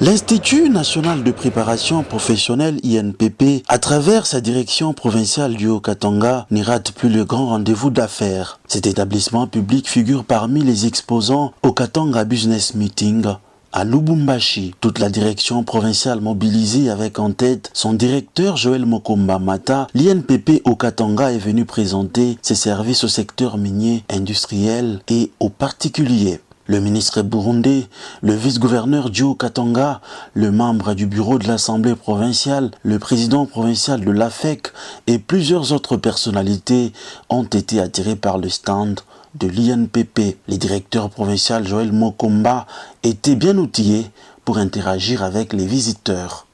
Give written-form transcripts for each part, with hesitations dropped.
L'Institut national de préparation professionnelle INPP, à travers sa direction provinciale du Haut-Katanga, n'y rate plus le grand rendez-vous d'affaires. Cet établissement public figure parmi les exposants au Katanga Business Meeting à Lubumbashi. Toute la direction provinciale mobilisée avec en tête son directeur Joël Mokomba Mata, l'INPP au Katanga est venu présenter ses services au secteur minier, industriel et aux particuliers. Le ministre burundais, le vice-gouverneur du Haut-Katanga, le membre du bureau de l'Assemblée provinciale, le président provincial de l'AFEC et plusieurs autres personnalités ont été attirés par le stand de l'INPP. Le directeur provincial Joël Mokomba était bien outillé pour interagir avec les visiteurs.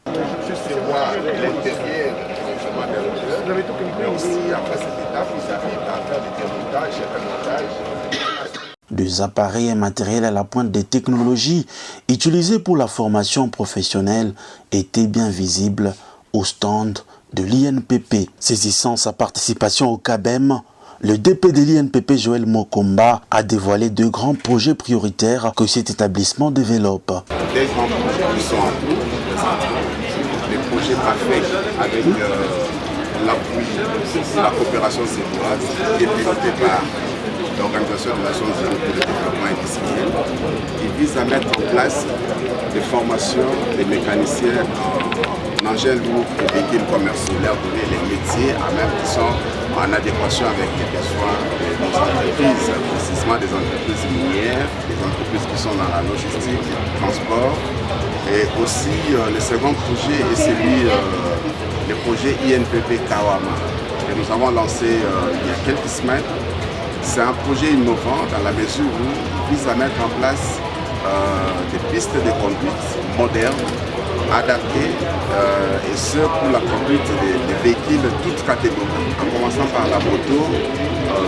Des appareils et matériels à la pointe des technologies utilisés pour la formation professionnelle étaient bien visibles au stand de l'INPP. Saisissant sa participation au CABEM, le DP de l'INPP Joël Mokomba a dévoilé deux grands projets prioritaires que cet établissement développe. Des grands projets qui sont en cours, des projets parfaits avec l'appui de la coopération suédoise qui est pilotée par l'Organisation des Nations Unies pour le développement industriel. Il vise à mettre en place des formations des mécaniciens en engins lourds et véhicules commerciaux, leur donner les métiers même qui sont en adéquation avec les besoins de nos entreprises, précisément des entreprises minières, des entreprises qui sont dans la logistique, le transport. Et aussi le second projet est celui le projet INPP Kawama que nous avons lancé il y a quelques semaines. C'est un projet innovant dans la mesure où il vise à mettre en place des pistes de conduite modernes, adaptées, et ce pour la conduite des véhicules de toutes catégories, en commençant par la moto,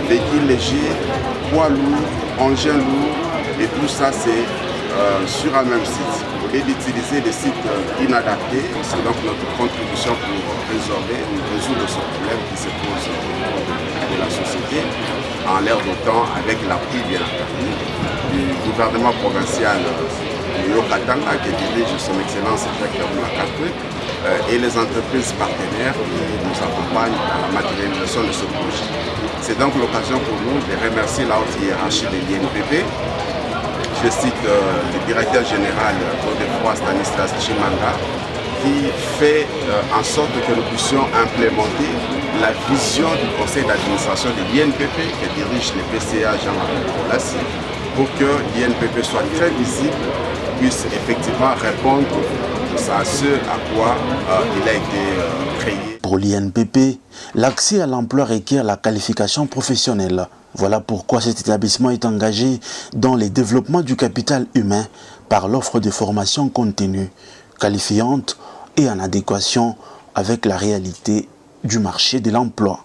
véhicules légers, poids lourds, engins lourds, et tout ça c'est sur un même site. Au lieu d'utiliser des sites inadaptés, c'est donc notre contribution pour résoudre ce problème qui se pose au niveau de la société, en l'air d'autant avec l'appui bien entendu du gouvernement provincial du Haut-Katanga qui dirige son excellence Jacques Lakatou et les entreprises partenaires qui nous accompagnent dans la matérialisation de ce projet. C'est donc l'occasion pour nous de remercier la haute hiérarchie de l'INPP. Je cite le directeur général Godefroy Stanislas Chimanga qui fait en sorte que nous puissions implémenter la vision du conseil d'administration de l'INPP que dirige le PCA Jean-Marie Colas pour que l'INPP soit très visible, puisse effectivement répondre à ce à quoi il a été créé. Pour l'INPP, l'accès à l'emploi requiert la qualification professionnelle. Voilà pourquoi cet établissement est engagé dans le développement du capital humain par l'offre de formation continue, qualifiante et en adéquation avec la réalité du marché de l'emploi.